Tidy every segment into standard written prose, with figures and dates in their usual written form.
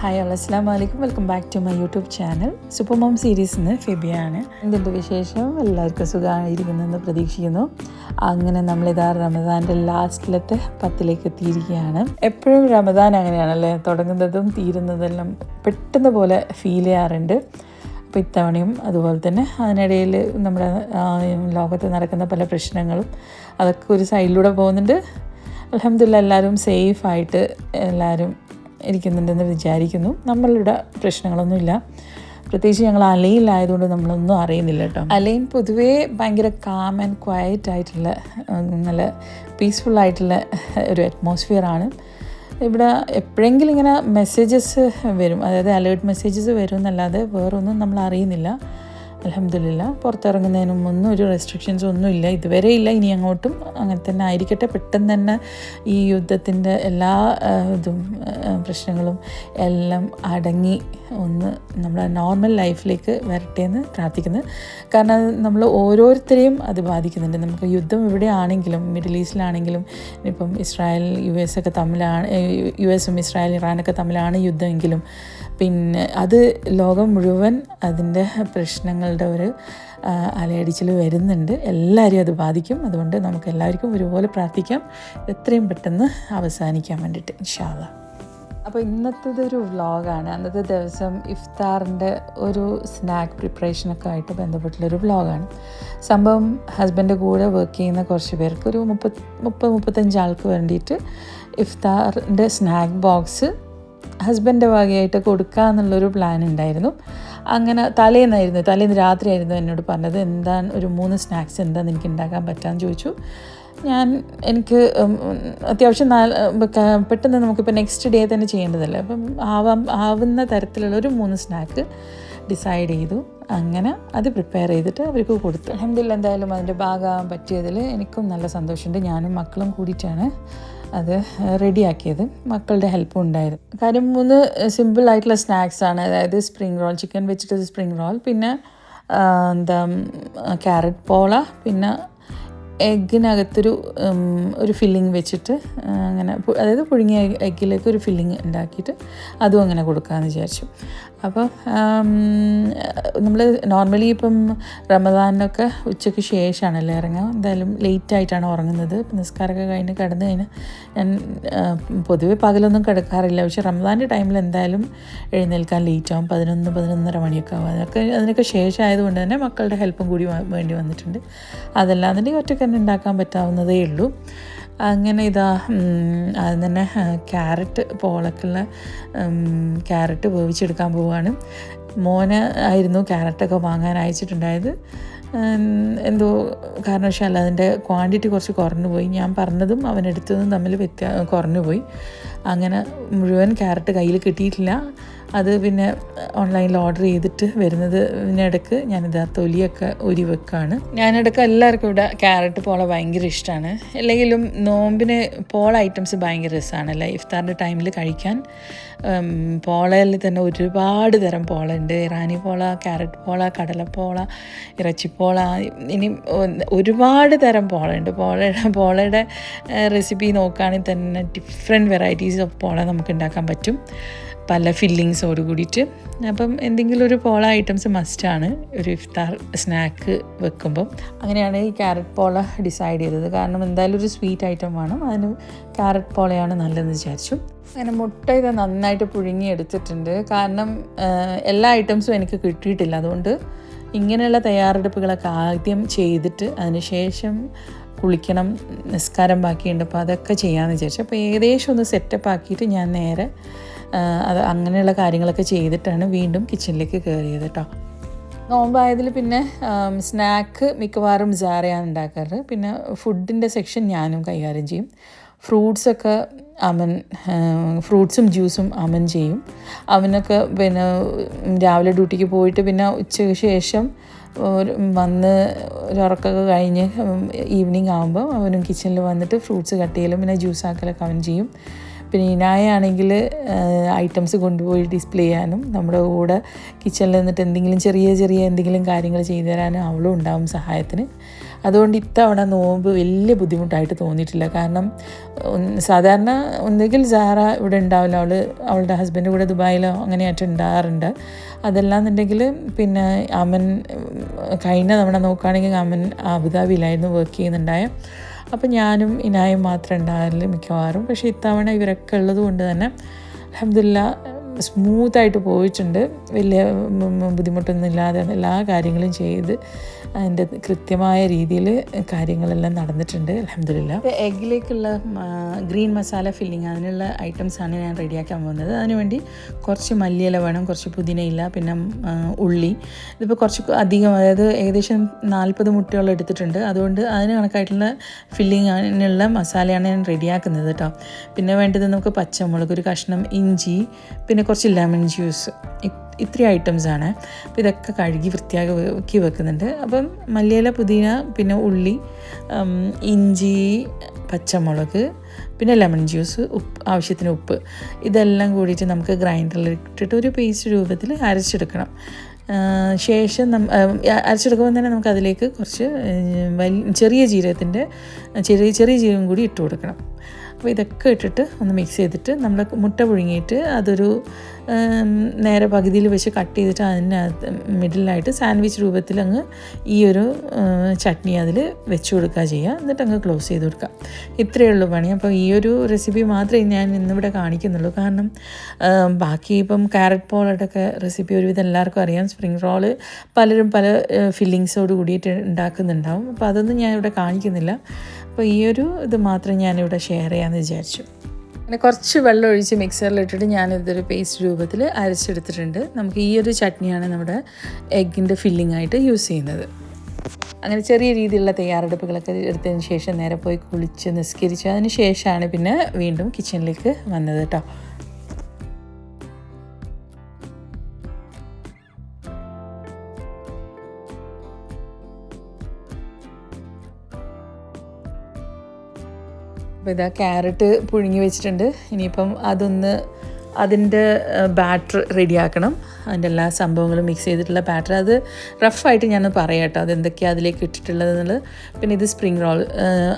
Hi അസ്സലാമു അലൈക്കും, welcome back to my YouTube channel. Super mom സീരീസിൽ നിന്ന് ഫെബിയാണ്. എന്തുണ്ട് വിശേഷം? എല്ലാവർക്കും സുഖമായിരിക്കുന്നെന്ന് പ്രതീക്ഷിക്കുന്നു. അങ്ങനെ നമ്മളിതാ റമദാൻ്റെ ലാസ്റ്റിലത്തെ 10ലേക്ക് എത്തിയിരിക്കുകയാണ്. എപ്പോഴും റമദാൻ അങ്ങനെയാണല്ലേ, തുടങ്ങുന്നതും തീരുന്നതെല്ലാം പെട്ടെന്ന് പോലെ ഫീൽ ചെയ്യാറുണ്ട്. അപ്പോൾ ഇത്തവണയും അതുപോലെ തന്നെ അതിനിടയിൽ നമ്മുടെ ലോകത്ത് നടക്കുന്ന പല പ്രശ്നങ്ങളും അതൊക്കെ ഒരു സൈഡിലൂടെ പോകുന്നുണ്ട്. അൽഹംദുലില്ലാഹ് എല്ലാവരും സേഫായിട്ട് എല്ലാവരും ഇരിക്കുന്നുണ്ടെന്ന് വിചാരിക്കുന്നു. നമ്മളുടെ പ്രശ്നങ്ങളൊന്നുമില്ല. പ്രത്യേകിച്ച് ഞങ്ങൾ അലയിലായതുകൊണ്ട് നമ്മളൊന്നും അറിയുന്നില്ല കേട്ടോ. അലയിൽ പൊതുവേ ഭയങ്കര കാം ആൻഡ് ക്വയറ്റ് ആയിട്ടുള്ള നല്ല പീസ്ഫുള്ളായിട്ടുള്ള ഒരു അറ്റ്മോസ്ഫിയറാണ്. ഇവിടെ എപ്പോഴെങ്കിലും ഇങ്ങനെ മെസ്സേജസ് വരും, അതായത് അലേർട്ട് മെസ്സേജസ് വരും എന്നല്ലാതെ വേറൊന്നും നമ്മൾ അറിയുന്നില്ല. അൽഹംദുലില്ലാഹ് പുറത്തിറങ്ങുന്നതിനും ഒന്നും ഒരു റെസ്ട്രിക്ഷൻസ് ഒന്നുമില്ല, ഇതുവരെ ഇല്ല, ഇനി അങ്ങോട്ടും അങ്ങനെ തന്നെ ആയിരിക്കട്ടെ. പെട്ടെന്ന് തന്നെ ഈ യുദ്ധത്തിൻ്റെ എല്ലാ ഇതും പ്രശ്നങ്ങളും എല്ലാം അടങ്ങി ഒന്ന് നമ്മുടെ നോർമൽ ലൈഫിലേക്ക് വരട്ടെ എന്ന് പ്രാർത്ഥിക്കുന്നു. കാരണം നമ്മൾ ഓരോരുത്തരെയും അത് ബാധിക്കുന്നുണ്ട്. നമുക്ക് യുദ്ധം എവിടെയാണെങ്കിലും, മിഡിൽ ഈസ്റ്റിലാണെങ്കിലും, ഇപ്പം ഇസ്രായേൽ US ഒക്കെ തമ്മിലാണ്, US-ഉം ഇസ്രായേൽ ഇറാനൊക്കെ തമ്മിലാണ് യുദ്ധമെങ്കിലും പിന്നെ അത് ലോകം മുഴുവൻ അതിൻ്റെ പ്രശ്നങ്ങളുടെ ഒരു അലയടിച്ചിൽ വരുന്നുണ്ട്. എല്ലാവരെയും അത് ബാധിക്കും. അതുകൊണ്ട് നമുക്ക് എല്ലാവർക്കും ഒരുപോലെ പ്രാർത്ഥിക്കാം എത്രയും പെട്ടെന്ന് അവസാനിക്കാൻ വേണ്ടിയിട്ട് ഇൻഷാ അല്ലാഹ്. അപ്പോൾ ഇന്നത്തേതൊരു വ്ളോഗാണ്. അന്നത്തെ ദിവസം ഇഫ്താറിൻ്റെ ഒരു സ്നാക്ക് പ്രിപ്പറേഷനൊക്കെ ആയിട്ട് ബന്ധപ്പെട്ടുള്ളൊരു വ്ളോഗാണ്. സംഭവം ഹസ്ബൻഡ് കൂടെ വർക്ക് ചെയ്യുന്ന കുറച്ച് പേർക്ക് ഒരു 30-35 ആൾക്ക് വേണ്ടിയിട്ട് ഇഫ്താറിൻ്റെ സ്നാക്ക് ബോക്സ് ഹസ്ബൻഡിൻ്റെ വകയായിട്ട് കൊടുക്കുക എന്നുള്ളൊരു പ്ലാൻ ഉണ്ടായിരുന്നു. അങ്ങനെ തലേന്ന് രാത്രിയായിരുന്നു എന്നോട് പറഞ്ഞത്, എന്താണ് ഒരു 3 സ്നാക്സ് എന്താണെന്ന് എനിക്ക് ഉണ്ടാക്കാൻ പറ്റാമെന്ന് ചോദിച്ചു. എനിക്ക് അത്യാവശ്യം പെട്ടെന്ന് നമുക്കിപ്പോൾ നെക്സ്റ്റ് ഡേ തന്നെ ചെയ്യേണ്ടതല്ലേ, അപ്പം ആവുന്ന തരത്തിലുള്ളൊരു 3 സ്നാക്ക് ഡിസൈഡ് ചെയ്തു. അങ്ങനെ അത് പ്രിപ്പയർ ചെയ്തിട്ട് അവർക്ക് കൊടുത്തു. അൽഹംദുലില്ലാഹ് എന്തായാലും അതിൻ്റെ ഭാഗമാകാൻ പറ്റിയതിൽ എനിക്കും നല്ല സന്തോഷമുണ്ട്. ഞാനും മക്കളും കൂടിയിട്ടാണ് അത് റെഡിയാക്കിയത്. മക്കളുടെ ഹെൽപ്പും ഉണ്ടായിരുന്നു. കാര്യം 3 സിമ്പിളായിട്ടുള്ള സ്നാക്സാണ്. അതായത് സ്പ്രിംഗ് റോൾ, ചിക്കൻ വെച്ചിട്ട് സ്പ്രിംഗ് റോൾ, പിന്നെ ക്യാരറ്റ് പോള, പിന്നെ എഗ്ഗിനകത്തൊരു ഫില്ലിങ് വെച്ചിട്ട് അങ്ങനെ, അതായത് പുഴുങ്ങിയ എഗ്ഗിലേക്ക് ഒരു ഫില്ലിങ് ഉണ്ടാക്കിയിട്ട് അതും അങ്ങനെ കൊടുക്കാമെന്ന് വിചാരിച്ചു. അപ്പോൾ നമ്മൾ നോർമലി ഇപ്പം റമദാനൊക്കെ ഉച്ചയ്ക്ക് ശേഷമാണല്ലോ ഇറങ്ങുക. എന്തായാലും ലേറ്റായിട്ടാണ് ഉറങ്ങുന്നത്. നിസ്കാരമൊക്കെ കഴിഞ്ഞ് കിടന്നു കഴിഞ്ഞാൽ ഞാൻ പൊതുവേ പകലൊന്നും കിടക്കാറില്ല. പക്ഷേ റമദാൻ്റെ ടൈമിൽ എന്തായാലും എഴുന്നേൽക്കാൻ ലേറ്റാവും. 11-11:30 മണിയൊക്കെ ആവും. അതിനൊക്കെ ശേഷമായതുകൊണ്ട് തന്നെ മക്കളുടെ ഹെൽപ്പും കൂടി വേണ്ടി വന്നിട്ടുണ്ട്. അതല്ലാന്നുണ്ടെങ്കിൽ ഒറ്റയ്ക്ക് തന്നെ ഉണ്ടാക്കാൻ പറ്റാവുന്നതേ ഉള്ളൂ. അങ്ങനെ ഇതാ അത് തന്നെ ക്യാരറ്റ് പോളക്കുള്ള ക്യാരറ്റ് വേവിച്ചെടുക്കാൻ പോവുകയാണ്. മോന് ആയിരുന്നു ക്യാരറ്റൊക്കെ വാങ്ങാൻ അയച്ചിട്ടുണ്ടായത്. എന്തോ കാരണവശാൽ അതിൻ്റെ ക്വാണ്ടിറ്റി കുറച്ച് കുറഞ്ഞു പോയി. ഞാൻ പറഞ്ഞതും അവനെടുത്തതും തമ്മിൽ കുറഞ്ഞു പോയി. അങ്ങനെ മുഴുവൻ ക്യാരറ്റ് കയ്യിൽ കിട്ടിയിട്ടില്ല. അത് പിന്നെ ഓൺലൈനിൽ ഓർഡർ ചെയ്തിട്ട് വരുന്നതിനിടയ്ക്ക് ഞാനിതാ തൊലിയൊക്കെ ഊരി വെക്കുകയാണ്. ഞാനിടയ്ക്ക് എല്ലാവർക്കും ഇവിടെ ക്യാരറ്റ് പോള ഭയങ്കര ഇഷ്ടമാണ്. അല്ലെങ്കിലും നോമ്പിന് പോള ഐറ്റംസ് ഭയങ്കര രസമാണല്ലേ ഇഫ്താറിൻ്റെ ടൈമിൽ കഴിക്കാൻ. പോളയിൽ തന്നെ ഒരുപാട് തരം പോള ഉണ്ട്. ഇറാനി പോള, ക്യാരറ്റ് പോള, കടലപ്പോള, ഇറച്ചിപ്പോള, ഇനി ഒരുപാട് തരം പോള ഉണ്ട്. പോളയുടെ റെസിപ്പി നോക്കുകയാണെങ്കിൽ തന്നെ ഡിഫറെൻറ്റ് വെറൈറ്റീസ് ഓഫ് പോള നമുക്ക് ഉണ്ടാക്കാൻ പറ്റും, പല ഫില്ലിങ്സോട് കൂടിയിട്ട്. അപ്പം എന്തെങ്കിലും ഒരു പോള ഐറ്റംസ് മസ്റ്റാണ് ഒരു ഇഫ്താർ സ്നാക്ക് വെക്കുമ്പം. അങ്ങനെയാണ് ഈ ക്യാരറ്റ് പോള ഡിസൈഡ് ചെയ്തത്. കാരണം എന്തായാലും ഒരു സ്വീറ്റ് ഐറ്റം വേണം, അതിന് ക്യാരറ്റ് പോളയാണ് നല്ലതെന്ന് വിചാരിച്ചു. അങ്ങനെ മുട്ട ഇത് നന്നായിട്ട് പുഴുങ്ങി എടുത്തിട്ടുണ്ട്. കാരണം എല്ലാ ഐറ്റംസും എനിക്ക് കിട്ടിയിട്ടില്ല. അതുകൊണ്ട് ഇങ്ങനെയുള്ള തയ്യാറെടുപ്പുകളൊക്കെ ആദ്യം ചെയ്തിട്ട് അതിന് ശേഷം കുളിക്കണം, നിസ്കാരം ബാക്കിയുണ്ട്. അപ്പോൾ അതൊക്കെ ചെയ്യാമെന്ന് വിചാരിച്ചു. അപ്പോൾ ഏകദേശം ഒന്ന് സെറ്റപ്പ് ആക്കിയിട്ട് ഞാൻ നേരെ അത് അങ്ങനെയുള്ള കാര്യങ്ങളൊക്കെ ചെയ്തിട്ടാണ് വീണ്ടും കിച്ചണിലേക്ക് കയറിയത് കേട്ടോ. നോമ്പായതിൽ പിന്നെ സ്നാക്ക് മിക്കവാറും സാറയാണ് ഉണ്ടാക്കാറ്. പിന്നെ ഫുഡിൻ്റെ സെക്ഷൻ ഞാനും കൈകാര്യം ചെയ്യും. ഫ്രൂട്ട്സൊക്കെ ഫ്രൂട്ട്സും ജ്യൂസും അമൻ ചെയ്യും. അവനൊക്കെ പിന്നെ രാവിലെ ഡ്യൂട്ടിക്ക് പോയിട്ട് പിന്നെ ഉച്ചയ്ക്ക് ശേഷം വന്ന് ഒരുറക്കൊക്കെ കഴിഞ്ഞ് ഈവനിങ് ആകുമ്പോൾ അവനും കിച്ചണിൽ വന്നിട്ട് ഫ്രൂട്ട്സ് കട്ട് ചെയ്യലും പിന്നെ ജ്യൂസ് ആക്കലൊക്കെ അവൻ ചെയ്യും. പിന്നെ ഇനായ ആണെങ്കിൽ ഐറ്റംസ് കൊണ്ടുപോയി ഡിസ്പ്ലേ ചെയ്യാനും നമ്മുടെ കൂടെ കിച്ചണിൽ നിന്നിട്ട് എന്തെങ്കിലും ചെറിയ എന്തെങ്കിലും കാര്യങ്ങൾ ചെയ്തു തരാനും അവളും ഉണ്ടാവും സഹായത്തിന്. അതുകൊണ്ട് ഇത്തവണ നോമ്പ് വലിയ ബുദ്ധിമുട്ടായിട്ട് തോന്നിയിട്ടില്ല. കാരണം സാധാരണ ഒന്നുകിൽ സാറ ഇവിടെ ഉണ്ടാവില്ല, അവളുടെ ഹസ്ബൻഡ് കൂടെ ദുബായിലോ അങ്ങനെയായിട്ട് ഉണ്ടാകാറുണ്ട്. അതല്ലാന്നുണ്ടെങ്കിൽ പിന്നെ അമൻ കഴിഞ്ഞ തവണ നോക്കുകയാണെങ്കിൽ അമൻ അബുദാബിയിലായിരുന്നു വർക്ക് ചെയ്യുന്നുണ്ടായ. അപ്പം ഞാനും ഇനായും മാത്രമേ ഉണ്ടാകല് മിക്കവാറും. പക്ഷേ ഇത്തവണ ഇവരൊക്കെ ഉള്ളത് കൊണ്ട് തന്നെ അൽഹംദുലില്ലാ സ്മൂത്തായിട്ട് പോയിട്ടുണ്ട്. വലിയ ബുദ്ധിമുട്ടൊന്നും ഇല്ലാതെ എല്ലാ കാര്യങ്ങളും ചെയ്ത് അതിൻ്റെ കൃത്യമായ രീതിയിൽ കാര്യങ്ങളെല്ലാം നടന്നിട്ടുണ്ട് അൽഹംദുലില്ലാ. എഗ്ഗിലേക്കുള്ള ഗ്രീൻ മസാല ഫില്ലിങ് അതിനുള്ള ഐറ്റംസാണ് ഞാൻ റെഡിയാക്കാൻ പോകുന്നത്. അതിനുവേണ്ടി കുറച്ച് മല്ലിയില വേണം, കുറച്ച് പുതിനയില, പിന്നെ ഉള്ളി. ഇതിപ്പോൾ കുറച്ച് അധികം, അതായത് ഏകദേശം 40 മുട്ടകൾ എടുത്തിട്ടുണ്ട്. അതുകൊണ്ട് അതിന് കണക്കായിട്ടുള്ള ഫില്ലിങ്ങിനുള്ള മസാലയാണ് ഞാൻ റെഡിയാക്കുന്നത് കേട്ടോ. പിന്നെ വേണ്ടത് നമുക്ക് പച്ചമുളക്, ഒരു കഷ്ണം ഇഞ്ചി, പിന്നെ കുറച്ച് ലെമൺ ജ്യൂസ്, ഇത്രയും ഐറ്റംസാണ്. അപ്പോൾ ഇതൊക്കെ കഴുകി വൃത്തിയാക്കി വെക്കുന്നുണ്ട്. അപ്പം മല്ലിയില, പുതിന, പിന്നെ ഉള്ളി, ഇഞ്ചി, പച്ചമുളക്, പിന്നെ ലെമൺ ജ്യൂസ്, ആവശ്യത്തിന് ഉപ്പ്, ഇതെല്ലാം കൂടിയിട്ട് നമുക്ക് ഗ്രൈൻഡറിൽ ഇട്ടിട്ട് ഒരു പേസ്റ്റ് രൂപത്തിൽ അരച്ചെടുക്കണം. ശേഷം അരച്ചെടുക്കുമ്പോൾ തന്നെ നമുക്ക് അതിലേക്ക് കുറച്ച് ചെറിയ ജീരകം കൂടി ഇട്ട് കൊടുക്കണം. അപ്പോൾ ഇതൊക്കെ ഇട്ടിട്ട് ഒന്ന് മിക്സ് ചെയ്തിട്ട് നമ്മൾ മുട്ട പുഴുങ്ങിയിട്ട് അതൊരു നേരെ പകുതിയിൽ വെച്ച് കട്ട് ചെയ്തിട്ട് അതിനകത്ത് മിഡിലായിട്ട് സാൻഡ്വിച്ച് രൂപത്തിൽ അങ്ങ് ഈ ഒരു ചട്നി അതിൽ വെച്ച് കൊടുക്കുക ചെയ്യുക. എന്നിട്ട് അങ്ങ് ക്ലോസ് ചെയ്ത് കൊടുക്കുക. ഇത്രയേ ഉള്ളൂ പണി. അപ്പോൾ ഈ ഒരു റെസിപ്പി മാത്രമേ ഞാൻ ഇന്നിവിടെ കാണിക്കുന്നുള്ളൂ. കാരണം ബാക്കി ഇപ്പം ക്യാരറ്റ് പോളയുടെയൊക്കെ റെസിപ്പി ഒരുവിധം എല്ലാവർക്കും അറിയാം. സ്പ്രിംഗ് റോള് പലരും പല ഫില്ലിങ്സോട് കൂടിയിട്ട് ഉണ്ടാക്കുന്നുണ്ടാവും. അപ്പോൾ അതൊന്നും ഞാൻ ഇവിടെ കാണിക്കുന്നില്ല. അപ്പോൾ ഈ ഒരു ഇത് മാത്രം ഞാനിവിടെ ഷെയർ ചെയ്യാമെന്ന് വിചാരിച്ചു. അങ്ങനെ കുറച്ച് വെള്ളം ഒഴിച്ച് മിക്സറിലിട്ടിട്ട് ഞാനിതൊരു പേസ്റ്റ് രൂപത്തിൽ അരച്ചെടുത്തിട്ടുണ്ട്. നമുക്ക് ഈ ഒരു ചട്നിയാണ് നമ്മുടെ എഗ്ഗിൻ്റെ ഫില്ലിംഗ് ആയിട്ട് യൂസ് ചെയ്യുന്നത്. അങ്ങനെ ചെറിയ രീതിയിലുള്ള തയ്യാറെടുപ്പുകളൊക്കെ എടുത്തതിന് ശേഷം നേരെ പോയി കുളിച്ച് നിസ്കരിച്ച് അതിന് ശേഷമാണ് പിന്നെ വീണ്ടും കിച്ചണിലേക്ക് വന്നത് കേട്ടോ. അപ്പോൾ ഇതാ ക്യാരറ്റ് പുഴുങ്ങി വെച്ചിട്ടുണ്ട്. ഇനിയിപ്പം അതിൻ്റെ ബാറ്റർ റെഡിയാക്കണം. അതിൻ്റെ എല്ലാ സംഭവങ്ങളും മിക്സ് ചെയ്തിട്ടുള്ള ബാറ്റർ അത് റഫായിട്ട് ഞാൻ പറയാം കേട്ടോ, അതെന്തൊക്കെയാണ് അതിലേക്ക് ഇട്ടിട്ടുള്ളതെന്നുള്ളത്. പിന്നെ ഇത് സ്പ്രിംഗ് റോൾ,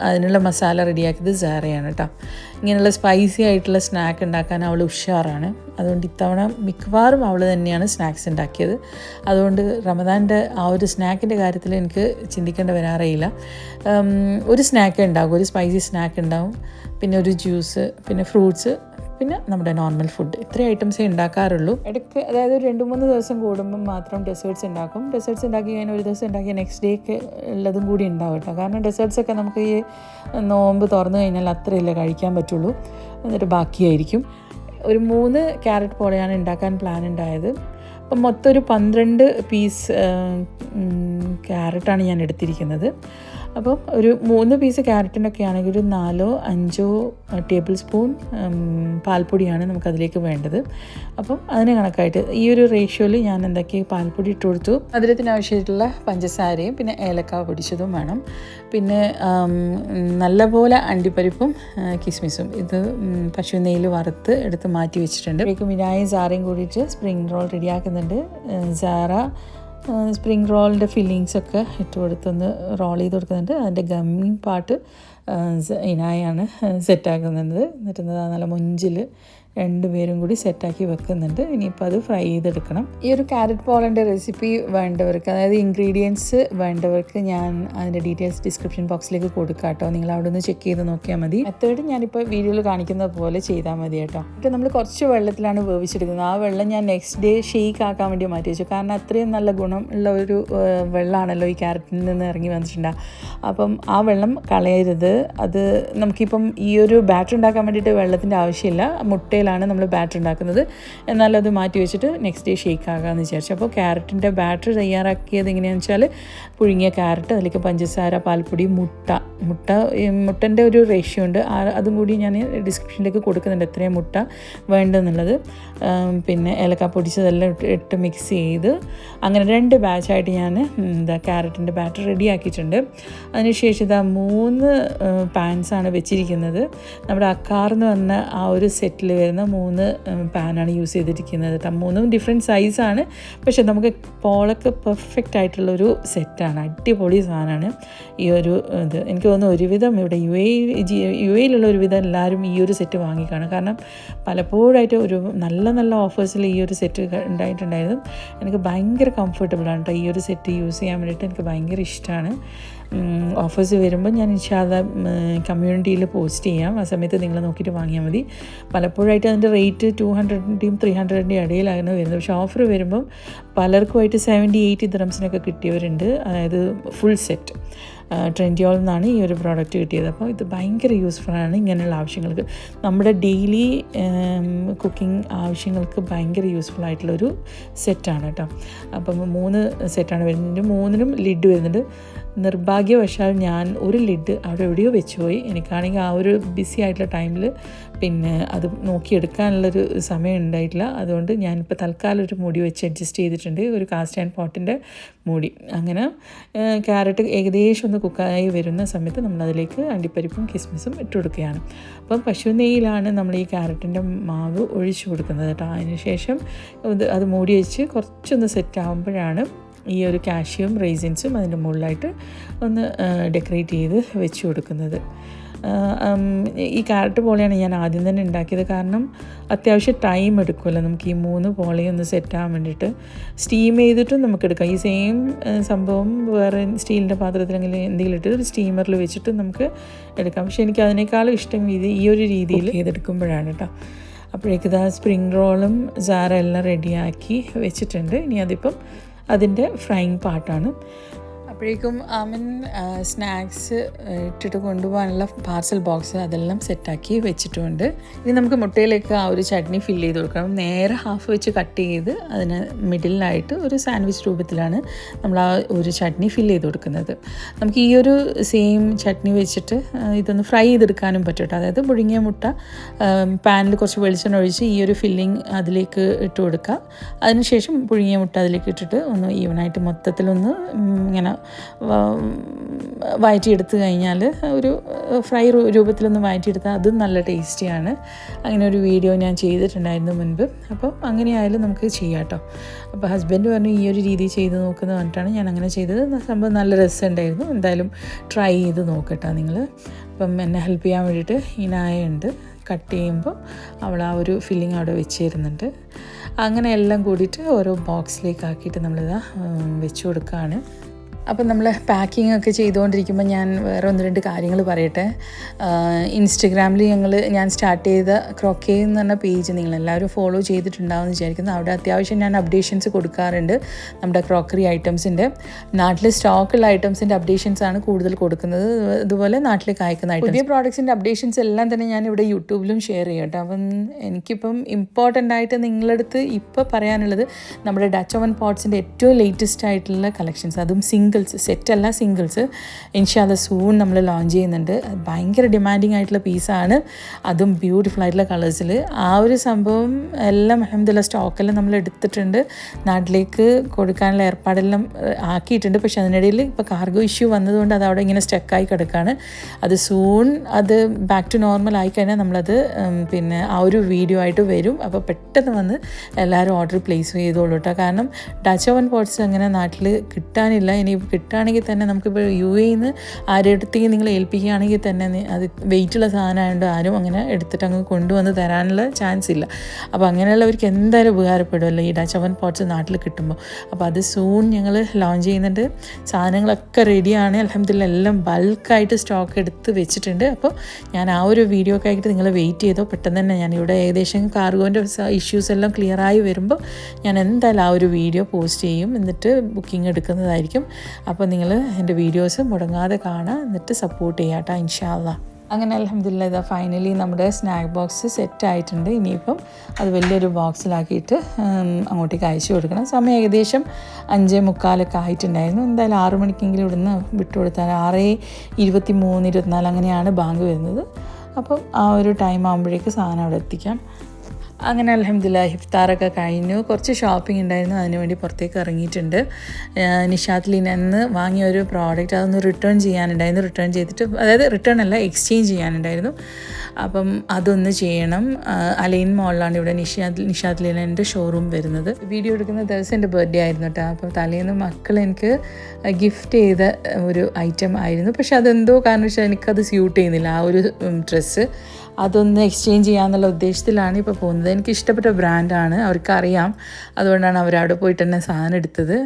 അതിനുള്ള മസാല റെഡിയാക്കിയത് സാറയാണ് കേട്ടോ. ഇങ്ങനെയുള്ള സ്പൈസി ആയിട്ടുള്ള സ്നാക്ക് ഉണ്ടാക്കാൻ അവൾ ഉഷാറാണ്. അതുകൊണ്ട് ഇത്തവണ മിക്കവാറും അവൾ തന്നെയാണ് സ്നാക്സ് ഉണ്ടാക്കിയത്. അതുകൊണ്ട് റമദാൻ്റെ ആ ഒരു സ്നാക്കിൻ്റെ കാര്യത്തിൽ എനിക്ക് ചിന്തിക്കേണ്ടി വരാറേയില്ല. ഒരു സ്നാക്ക് ഉണ്ടാകും, ഒരു സ്പൈസി സ്നാക്ക് ഉണ്ടാവും, പിന്നെ ഒരു ജ്യൂസ്, പിന്നെ ഫ്രൂട്ട്സ്, പിന്നെ നമ്മുടെ നോർമൽ ഫുഡ്. ഇത്രയും ഐറ്റംസേ ഉണ്ടാക്കാറുള്ളൂ. ഇടയ്ക്ക് അതായത് 2-3 ദിവസം കൂടുമ്പം മാത്രം ഡെസേർട്ട്സ് ഉണ്ടാക്കും. ഡെസേർട്ട്സ് ഉണ്ടാക്കി കഴിഞ്ഞാൽ ഒരു ദിവസം ഉണ്ടാക്കിയ നെക്സ്റ്റ് ഡേക്ക് ഉള്ളതും കൂടി ഉണ്ടാവും കേട്ടോ. കാരണം ഡെസേർട്ട്സൊക്കെ നമുക്ക് ഈ നോമ്പ് തുറന്നു കഴിഞ്ഞാൽ അത്രയല്ലേ കഴിക്കാൻ പറ്റുള്ളൂ, എന്നിട്ട് ബാക്കിയായിരിക്കും. ഒരു 3 ക്യാരറ്റ് പോലെയാണ് ഉണ്ടാക്കാൻ പ്ലാൻ ഉണ്ടായത്. അപ്പം മൊത്തം ഒരു 12 പീസ് ക്യാരറ്റാണ് ഞാൻ എടുത്തിരിക്കുന്നത്. അപ്പം ഒരു 3 പീസ് ക്യാരറ്റിനൊക്കെ ആണെങ്കിൽ ഒരു 4-5 ടേബിൾ സ്പൂൺ പാൽപ്പൊടിയാണ് നമുക്കതിലേക്ക് വേണ്ടത്. അപ്പം അതിന് കണക്കായിട്ട് ഈ ഒരു റേഷ്യോയിൽ ഞാൻ എന്തൊക്കെ പാൽപ്പൊടി ഇട്ട് കൊടുത്തു. മധുരത്തിന് ആവശ്യമായിട്ടുള്ള പഞ്ചസാരയും പിന്നെ ഏലക്ക പൊടിച്ചതും വേണം. പിന്നെ നല്ലപോലെ അണ്ടിപ്പരിപ്പും കിസ്മിസും ഇത് പശു നെയ്യിൽ വറുത്ത് എടുത്ത് മാറ്റി വെച്ചിട്ടുണ്ട്. അപ്പോഴേക്കും മിനായും സാറയും കൂടിയിട്ട് സ്പ്രിംഗ് റോൾ റെഡിയാക്കുന്നുണ്ട്. സാറ സ്പ്രിംഗ് റോളിൻ്റെ ഫില്ലിങ്സൊക്കെ ഇട്ട് കൊടുത്തൊന്ന് റോൾ ചെയ്ത് കൊടുക്കുന്നുണ്ട്. അതിൻ്റെ ഗമ്മിങ് പാർട്ട് ഇനായാണ് സെറ്റാക്കുന്നത്. എന്നിട്ട് നല്ല മുഞ്ചിൽ 2 പേരും കൂടി സെറ്റാക്കി വെക്കുന്നുണ്ട്. ഇനിയിപ്പോൾ അത് ഫ്രൈ ചെയ്തെടുക്കണം. ഈ ഒരു ക്യാരറ്റ് പോളൻ്റെ റെസിപ്പി വേണ്ടവർക്ക്, അതായത് ഇൻഗ്രീഡിയൻസ് വേണ്ടവർക്ക് ഞാൻ അതിൻ്റെ ഡീറ്റെയിൽസ് ഡിസ്ക്രിപ്ഷൻ ബോക്സിലേക്ക് കൊടുക്കാം കേട്ടോ. നിങ്ങൾ അവിടെ നിന്ന് ചെക്ക് ചെയ്ത് നോക്കിയാൽ മതി. മെത്തേഡ് ഞാനിപ്പോൾ വീഡിയോയിൽ കാണിക്കുന്ന പോലെ ചെയ്താൽ മതി കേട്ടോ. എന്നിട്ട് നമ്മൾ കുറച്ച് വെള്ളത്തിലാണ് വേവിച്ചെടുക്കുന്നത്. ആ വെള്ളം ഞാൻ നെക്സ്റ്റ് ഡേ ഷെയ്ക്ക് ആക്കാൻ വേണ്ടി മാറ്റി വെച്ചു. കാരണം അത്രയും നല്ല ഗുണം ഉള്ള ഒരു വെള്ളമാണല്ലോ ഈ ക്യാരറ്റിൽ നിന്ന് ഇറങ്ങി വന്നിട്ടുണ്ടാകും. അപ്പം ആ വെള്ളം കളയരുത്. അത് നമുക്കിപ്പം ഈ ഒരു ബാറ്റർ ഉണ്ടാക്കാൻ വേണ്ടിയിട്ട് വെള്ളത്തിൻ്റെ ആവശ്യമില്ല. മുട്ടയിൽ ഡേയിലാണ് നമ്മൾ ബാറ്റർ ഉണ്ടാക്കുന്നത്. എന്നാലും അത് മാറ്റി വെച്ചിട്ട് നെക്സ്റ്റ് ഡേ ഷേക്ക് ആകാമെന്ന് വിചാരിച്ചു. അപ്പോൾ ക്യാരറ്റിൻ്റെ ബാറ്റർ തയ്യാറാക്കിയത് എങ്ങനെയാണെന്ന് വെച്ചാൽ പുഴുങ്ങിയ ക്യാരറ്റ്, അതിലേക്ക് പഞ്ചസാര, പാൽപ്പൊടി, മുട്ടൻ്റെ ഒരു റേഷ്യോ ഉണ്ട്, അതും കൂടി ഞാൻ ഡിസ്ക്രിപ്ഷനിലേക്ക് കൊടുക്കുന്നുണ്ട് എത്രയും മുട്ട വേണ്ടതെന്നുള്ളത്. പിന്നെ ഏലക്ക പൊടിച്ചതെല്ലാം ഇട്ട് മിക്സ് ചെയ്ത് അങ്ങനെ 2 ബാച്ചായിട്ട് ഞാൻ ക്യാരറ്റിൻ്റെ ബാറ്റർ റെഡിയാക്കിയിട്ടുണ്ട്. അതിനുശേഷം ഇതാ 3 പാൻസാണ് വെച്ചിരിക്കുന്നത്. നമ്മുടെ അക്കാർന്ന് വന്ന ആ ഒരു സെറ്റിൽ വരുന്ന 3 പാനാണ് യൂസ് ചെയ്തിരിക്കുന്നത്. 3 ഡിഫറെൻറ്റ് സൈസാണ്, പക്ഷെ നമുക്ക് പോളക്ക് പെർഫെക്റ്റ് ആയിട്ടുള്ളൊരു സെറ്റാണ്. അടിപൊളി സാധനമാണ് ഈ ഒരു ഇത്. എനിക്ക് തോന്നുന്നു ഒരുവിധം ഇവിടെ യു എയിലുള്ള ഒരുവിധം എല്ലാവരും ഈ ഒരു സെറ്റ് വാങ്ങിക്കാണും. കാരണം പലപ്പോഴായിട്ട് ഒരു നല്ല ഓഫേഴ്സിൽ ഈ ഒരു സെറ്റ് ഉണ്ടായിട്ടുണ്ടായിരുന്നു. എനിക്ക് ഭയങ്കര കംഫർട്ടബിളാണ് കേട്ടോ ഈ ഒരു സെറ്റ് യൂസ് ചെയ്യാൻ വേണ്ടിയിട്ട്. എനിക്ക് ഭയങ്കര ഇഷ്ടമാണ്. ഓഫേഴ്സ് വരുമ്പോൾ ഞാൻ ഇൻഷാല്ലാ കമ്മ്യൂണിറ്റിയിൽ പോസ്റ്റ് ചെയ്യാം. ആ സമയത്ത് നിങ്ങൾ നോക്കിയിട്ട് വാങ്ങിയാൽ മതി. പലപ്പോഴായിട്ട് അതിൻ്റെ റേറ്റ് 200-ൻ്റെയും 300-ൻ്റെയും ഇടയിലാണ് വരുന്നത്. പക്ഷേ ഓഫർ വരുമ്പം പലർക്കുമായിട്ട് 70-80 ദിറംസിനൊക്കെ കിട്ടിയവരുണ്ട്. അതായത് ഫുൾ സെറ്റ് ട്രെൻഡിയോളിൽ നിന്നാണ് ഈ ഒരു പ്രോഡക്റ്റ് കിട്ടിയത്. അപ്പോൾ ഇത് ഭയങ്കര യൂസ്ഫുള്ളാണ് ഇങ്ങനെയുള്ള ആവശ്യങ്ങൾക്ക്. നമ്മുടെ ഡെയിലി കുക്കിംഗ് ആവശ്യങ്ങൾക്ക് ഭയങ്കര യൂസ്ഫുൾ ആയിട്ടുള്ളൊരു സെറ്റാണ് കേട്ടോ. അപ്പം 3 സെറ്റാണ് വരുന്നത്. 3നും ലിഡ് വരുന്നുണ്ട്. നിർഭാഗ്യവശാൽ ഞാൻ ഒരു ലിഡ് അവിടെ എവിടെയോ വെച്ചുപോയി. എനിക്കാണെങ്കിൽ ആ ഒരു ബിസി ആയിട്ടുള്ള ടൈമിൽ പിന്നെ അത് നോക്കിയെടുക്കാനുള്ളൊരു സമയം ഉണ്ടായിട്ടില്ല. അതുകൊണ്ട് ഞാനിപ്പോൾ തൽക്കാലം ഒരു മൂടി വെച്ച് അഡ്ജസ്റ്റ് ചെയ്തിട്ടുണ്ട്, ഒരു കാസ്റ്റ് ആൻഡ് പോട്ടിൻ്റെ മൂടി. അങ്ങനെ ക്യാരറ്റ് ഏകദേശം ഒന്ന് കുക്കായി വരുന്ന സമയത്ത് നമ്മളതിലേക്ക് അണ്ടിപ്പരിപ്പും കിസ്മിസും ഇട്ട് കൊടുക്കുകയാണ്. അപ്പം പശു നെയ്യിലാണ് നമ്മൾ ഈ ക്യാരറ്റിൻ്റെ മാവ് ഒഴിച്ചു കൊടുക്കുന്നത് കേട്ടോ. അതിന് ശേഷം അത് മൂടി വെച്ച് കുറച്ചൊന്ന് സെറ്റ് ആകുമ്പോഴാണ് ഈ ഒരു കാഷ്യൂം റൈസിൻസും അതിൻ്റെ മുകളിലായിട്ട് ഒന്ന് ഡെക്കറേറ്റ് ചെയ്ത് വെച്ച് കൊടുക്കുന്നത്. ഈ ക്യാരറ്റ് പോളയാണ് ഞാൻ ആദ്യം തന്നെ ഉണ്ടാക്കിയത്. കാരണം അത്യാവശ്യം ടൈം എടുക്കുമല്ലോ നമുക്ക് ഈ 3 പോളയും ഒന്ന് സെറ്റ് ആകാൻ വേണ്ടിയിട്ട്. സ്റ്റീം ചെയ്തിട്ടും നമുക്ക് എടുക്കാം. ഈ സെയിം സംഭവം വേറെ സ്റ്റീലിൻ്റെ പാത്രത്തിൽ എന്തെങ്കിലും ഇട്ട് ഒരു സ്റ്റീമറിൽ വെച്ചിട്ട് നമുക്ക് എടുക്കാം. പക്ഷേ എനിക്ക് അതിനേക്കാളും ഇഷ്ടം ഈ ഒരു രീതിയിൽ ചെയ്തെടുക്കുമ്പോഴാണ് കേട്ടോ. അപ്പോഴേക്കിതാ സ്പ്രിംഗ് റോളും സാറ എല്ലാം റെഡിയാക്കി വെച്ചിട്ടുണ്ട്. ഇനി അതിപ്പം അതിൻ്റെ ഫ്രൈങ് പാർട്ടാണ്. അപ്പോഴേക്കും ആമൻ സ്നാക്സ് ഇട്ടിട്ട് കൊണ്ടുപോകാനുള്ള പാർസൽ ബോക്സ് അതെല്ലാം സെറ്റാക്കി വെച്ചിട്ടുണ്ട്. ഇനി നമുക്ക് മുട്ടയിലേക്ക് ആ ഒരു ചട്നി ഫില്ല് ചെയ്ത് കൊടുക്കണം. നേരെ ഹാഫ് വെച്ച് കട്ട് ചെയ്ത് അതിന് മിഡിലായിട്ട് ഒരു സാൻഡ്വിച്ച് രൂപത്തിലാണ് നമ്മൾ ആ ഒരു ചട്നി ഫില്ല് ചെയ്ത് കൊടുക്കുന്നത്. നമുക്ക് ഈ ഒരു സെയിം ചട്നി വെച്ചിട്ട് ഇതൊന്ന് ഫ്രൈ ചെയ്തെടുക്കാനും പറ്റും കേട്ടോ. അതായത് പുഴുങ്ങിയ മുട്ട പാനിൽ കുറച്ച് വെളിച്ചെണ്ണ ഒഴിച്ച് ഈ ഒരു ഫില്ലിങ് അതിലേക്ക് ഇട്ട് കൊടുക്കുക. അതിനുശേഷം പുഴുങ്ങിയ മുട്ട അതിലേക്ക് ഇട്ടിട്ട് ഒന്ന് ഈവനായിട്ട് മൊത്തത്തിലൊന്ന് ഇങ്ങനെ വഴറ്റിയെടുത്ത് കഴിഞ്ഞാൽ ഒരു ഫ്രൈ രൂപത്തിലൊന്ന് വഴറ്റിയെടുത്താൽ അതും നല്ല ടേസ്റ്റിയാണ്. അങ്ങനെ ഒരു വീഡിയോ ഞാൻ ചെയ്തിട്ടുണ്ടായിരുന്നു മുൻപ്. അപ്പോൾ അങ്ങനെയായാലും നമുക്ക് ചെയ്യാം കേട്ടോ. അപ്പോൾ ഹസ്ബൻഡ് പറഞ്ഞു ഈ ഒരു രീതി ചെയ്ത് നോക്കുന്നത് പറഞ്ഞിട്ടാണ് ഞാൻ അങ്ങനെ ചെയ്തത്. സംഭവം നല്ല രസമുണ്ടായിരുന്നു. എന്തായാലും ട്രൈ ചെയ്ത് നോക്കട്ടോ നിങ്ങൾ. അപ്പം എന്നെ ഹെൽപ്പ് ചെയ്യാൻ വേണ്ടിയിട്ട് ഇനായുണ്ട്. കട്ട് ചെയ്യുമ്പോൾ അവൾ ആ ഒരു ഫില്ലിങ് അവിടെ വെച്ച് തരുന്നുണ്ട്. അങ്ങനെ എല്ലാം കൂടിയിട്ട് ഓരോ ബോക്സിലേക്ക് ആക്കിയിട്ട് നമ്മളിതാ വെച്ച് കൊടുക്കുകയാണ്. അപ്പം നമ്മൾ പാക്കിംഗ് ഒക്കെ ചെയ്തുകൊണ്ടിരിക്കുമ്പോൾ ഞാൻ വേറെ 1-2 കാര്യങ്ങൾ പറയട്ടെ. ഇൻസ്റ്റഗ്രാമിൽ ഞാൻ സ്റ്റാർട്ട് ചെയ്ത ക്രോക്കേ എന്ന് പറഞ്ഞ പേജ് നിങ്ങളെല്ലാവരും ഫോളോ ചെയ്തിട്ടുണ്ടാവും എന്ന് വിചാരിക്കുന്നു. അവിടെ അത്യാവശ്യം ഞാൻ അപ്ഡേഷൻസ് കൊടുക്കാറുണ്ട്. നമ്മുടെ ക്രോക്കറി ഐറ്റംസിൻ്റെ നാട്ടിൽ സ്റ്റോക്കുള്ള ഐറ്റംസിൻ്റെ അപ്ഡേഷൻസാണ് കൂടുതൽ കൊടുക്കുന്നത്. അതുപോലെ നാട്ടിലേക്ക് അയക്കുന്ന ഐറ്റംസ്, പുതിയ പ്രോഡക്ട്സിൻ്റെ അപ്ഡേഷൻസ് എല്ലാം തന്നെ ഞാൻ ഇവിടെ യൂട്യൂബിലും ഷെയർ ചെയ്യും കേട്ടോ. അപ്പം എനിക്കിപ്പം ഇമ്പോർട്ടൻ്റ് ആയിട്ട് നിങ്ങളടുത്ത് ഇപ്പോൾ പറയാനുള്ളത് നമ്മുടെ ഡച്ച് ഓവൻ പോട്ട്സിൻ്റെ ഏറ്റവും ലേറ്റസ്റ്റ് ആയിട്ടുള്ള കളക്ഷൻസ്, അതും സെറ്റല്ല സിംഗിൾസ് ഇൻഷാല്ലാ സൂൺ നമ്മൾ ലോഞ്ച് ചെയ്യുന്നുണ്ട്. ഭയങ്കര ഡിമാൻഡിങ് ആയിട്ടുള്ള പീസാണ്, അതും ബ്യൂട്ടിഫുൾ ആയിട്ടുള്ള കളേഴ്സിൽ. ആ ഒരു സംഭവം എല്ലാം അൽഹംദുലില്ലാ സ്റ്റോക്കെല്ലാം നമ്മൾ എടുത്തിട്ടുണ്ട്. നാട്ടിലേക്ക് കൊടുക്കാനുള്ള ഏർപ്പാടെല്ലാം ആക്കിയിട്ടുണ്ട്. പക്ഷെ അതിനിടയിൽ ഇപ്പോൾ കാർഗോ ഇഷ്യൂ വന്നതുകൊണ്ട് അത് അവിടെ ഇങ്ങനെ സ്റ്റക്കായി കിടക്കുകയാണ്. അത് സൂൺ അത് ബാക്ക് ടു നോർമൽ ആയിക്കഴിഞ്ഞാൽ നമ്മളത് പിന്നെ ആ ഒരു വീഡിയോ ആയിട്ട് വരും. അപ്പോൾ പെട്ടെന്ന് വന്ന് എല്ലാവരും ഓർഡർ പ്ലേസ് ചെയ്തോളൂ കേട്ടോ. കാരണം ഡച്ച് ഓവൻ പോട്ട്സ് അങ്ങനെ നാട്ടിൽ കിട്ടാനില്ല. ഇനി കിട്ടുകയാണെങ്കിൽ തന്നെ നമുക്കിപ്പോൾ UAE ആരെടുത്തേക്ക് നിങ്ങൾ ഏൽപ്പിക്കുകയാണെങ്കിൽ തന്നെ അത് വെയിറ്റുള്ള സാധനമായതുകൊണ്ട് ആരും അങ്ങനെ എടുത്തിട്ട് അങ്ങ് കൊണ്ടുവന്ന് തരാനുള്ള ചാൻസ് ഇല്ല. അപ്പോൾ അങ്ങനെയുള്ളവർക്ക് എന്തായാലും ഉപകാരപ്പെടുമല്ലോ ഈ ഡച്ച് ഓവൻ പോട്ട്സ് നാട്ടിൽ കിട്ടുമ്പോൾ. അപ്പോൾ അത് സൂൺ ഞങ്ങൾ ലോഞ്ച് ചെയ്യുന്നുണ്ട്. സാധനങ്ങളൊക്കെ റെഡിയാണ് അൽഹംദുലില്ലാ. എല്ലാം ബൾക്കായിട്ട് സ്റ്റോക്ക് എടുത്ത് വെച്ചിട്ടുണ്ട്. അപ്പോൾ ഞാൻ ആ ഒരു വീഡിയോ ഒക്കെ ആയിട്ട് നിങ്ങൾ വെയിറ്റ് ചെയ്തോ. പെട്ടെന്ന് തന്നെ ഞാനിവിടെ ഏകദേശം കാർഗോൻ്റെ ഇഷ്യൂസ് എല്ലാം ക്ലിയറായി വരുമ്പോൾ ഞാൻ എന്തായാലും ആ ഒരു വീഡിയോ പോസ്റ്റ് ചെയ്യും. എന്നിട്ട് ബുക്കിംഗ് എടുക്കുന്നതായിരിക്കും. അപ്പോൾ നിങ്ങൾ എൻ്റെ വീഡിയോസ് മുടങ്ങാതെ കാണുക, എന്നിട്ട് സപ്പോർട്ട് ചെയ്യാം കേട്ടോ ഇൻഷാ അല്ലാഹ്. അങ്ങനെ അൽഹംദുലില്ലാ ഇതാ ഫൈനലി നമ്മുടെ സ്നാക്ക് ബോക്സ് സെറ്റ് ആയിട്ടുണ്ട്. ഇനിയിപ്പം അത് വലിയൊരു ബോക്സിലാക്കിയിട്ട് അങ്ങോട്ടേക്ക് അയച്ചു കൊടുക്കണം. സമയം ഏകദേശം 5:45 ആയിട്ടുണ്ടായിരുന്നു. എന്തായാലും 6 മണിക്കെങ്കിലും ഇവിടുന്ന് വിട്ടുകൊടുത്താൽ 6:23, 24 അങ്ങനെയാണ് ബാങ്ക് വരുന്നത്. അപ്പം ആ ഒരു ടൈം ആകുമ്പോഴേക്ക് സാധനം അവിടെ എത്തിക്കാം. അങ്ങനെ അൽഹംദുലില്ലാ ഇഫ്താറൊക്കെ കഴിഞ്ഞു. കുറച്ച് ഷോപ്പിംഗ് ഉണ്ടായിരുന്നു, അതിനുവേണ്ടി പുറത്തേക്ക് ഇറങ്ങിയിട്ടുണ്ട്. നിഷാത്തിൽ നിന്ന് വാങ്ങിയ ഒരു പ്രോഡക്റ്റ് അതൊന്ന് റിട്ടേൺ ചെയ്യാനുണ്ടായിരുന്നു. റിട്ടേൺ ചെയ്തിട്ട്, അതായത് റിട്ടേൺ അല്ല, എക്സ്ചേഞ്ച് ചെയ്യാനുണ്ടായിരുന്നു. അപ്പം അതൊന്ന് ചെയ്യണം. അലൈൻ മോളിലാണ് ഇവിടെ നിഷാത്തിലിൻ്റെ ഷോറൂം വരുന്നത്. വീഡിയോ എടുക്കുന്ന ദിവസം എൻ്റെ ബർത്ത്ഡേ ആയിരുന്നു കേട്ടോ. അപ്പം തലേന്ന് മക്കൾ എനിക്ക് ഗിഫ്റ്റ് ചെയ്ത ഒരു ഐറ്റം ആയിരുന്നു. പക്ഷെ അതെന്തോ കാരണം വെച്ചാൽ എനിക്കത് സ്യൂട്ട് ചെയ്യുന്നില്ല, ആ ഒരു ഡ്രസ്സ്. അതൊന്ന് എക്സ്ചേഞ്ച് ചെയ്യാമെന്നുള്ള ഉദ്ദേശത്തിലാണ് ഇപ്പോൾ പോകുന്നത്. എനിക്ക് ഇഷ്ടപ്പെട്ട ബ്രാൻഡാണ്, അവർക്കറിയാം. അതുകൊണ്ടാണ് അവരവിടെ പോയിട്ട് തന്നെ സാധനം എടുത്തത്.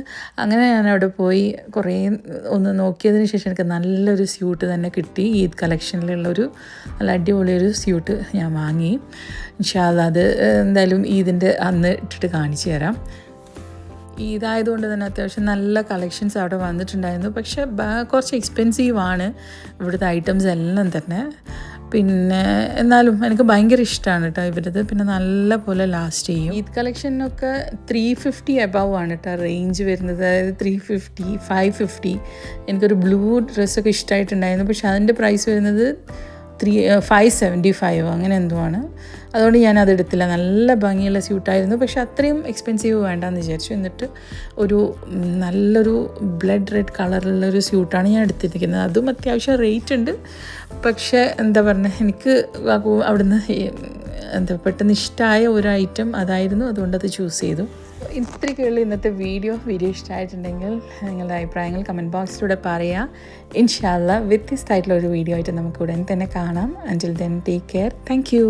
അങ്ങനെ ഞാൻ അവിടെ പോയി കുറേ ഒന്ന് നോക്കിയതിന് ശേഷം എനിക്ക് നല്ലൊരു സ്യൂട്ട് തന്നെ കിട്ടി. ഈദ് കളക്ഷനിലുള്ളൊരു നല്ല അടിപൊളിയൊരു സ്യൂട്ട് ഞാൻ വാങ്ങി. ഇൻഷാ അല്ലാഹ് അത് എന്തായാലും ഈദിൻ്റെ അന്ന് ഇട്ടിട്ട് കാണിച്ചു തരാം. ഇതായതുകൊണ്ട് തന്നെ അത്യാവശ്യം നല്ല കളക്ഷൻസ് അവിടെ വന്നിട്ടുണ്ടായിരുന്നു. പക്ഷേ കുറച്ച് എക്സ്പെൻസീവാണ് ഇവിടുത്തെ ഐറ്റംസ് എല്ലാം തന്നെ. പിന്നെ എന്നാലും എനിക്ക് ഭയങ്കര ഇഷ്ടമാണ് കേട്ടോ ഇവരത്. പിന്നെ നല്ല പോലെ ലാസ്റ്റ് ചെയ്യും. ഈദ് കളക്ഷനൊക്കെ 350 എബവ് ആണ് കേട്ടോ റേഞ്ച് വരുന്നത്. അതായത് 350, 550. എനിക്കൊരു ബ്ലൂ ഡ്രസ്സൊക്കെ ഇഷ്ടമായിട്ടുണ്ടായിരുന്നു. പക്ഷെ അതിൻ്റെ പ്രൈസ് വരുന്നത് 575 അങ്ങനെ എന്തോ ആണ്. അതുകൊണ്ട് ഞാനത് എടുത്തില്ല. നല്ല ഭംഗിയുള്ള സ്യൂട്ടായിരുന്നു, പക്ഷെ അത്രയും എക്സ്പെൻസീവ് വേണ്ടെന്ന് വിചാരിച്ചു. എന്നിട്ട് ഒരു നല്ലൊരു ബ്ലഡ് റെഡ് കളറുള്ളൊരു സ്യൂട്ടാണ് ഞാൻ എടുത്തിരിക്കുന്നത്. അതും അത്യാവശ്യം റേറ്റ് ഉണ്ട്. പക്ഷേ എന്താ പറയുക, എനിക്ക് അവിടുന്ന് പെട്ടെന്ന് ഇഷ്ടമായ ഒരു ഐറ്റം അതായിരുന്നു. അതുകൊണ്ടത് ചൂസ് ചെയ്തു. ഇത്രയ്ക്കുള്ള ഇന്നത്തെ വീഡിയോ ഇഷ്ടമായിട്ടുണ്ടെങ്കിൽ നിങ്ങളുടെ അഭിപ്രായങ്ങൾ കമൻറ്റ് ബോക്സിലൂടെ പറയുക. ഇൻഷാ അല്ലാഹ് വ്യത്യസ്തമായിട്ടുള്ള ഒരു വീഡിയോ ആയിട്ട് നമുക്ക് ഉടൻ തന്നെ കാണാം. അൻറ്റിൽ then take care. Thank you.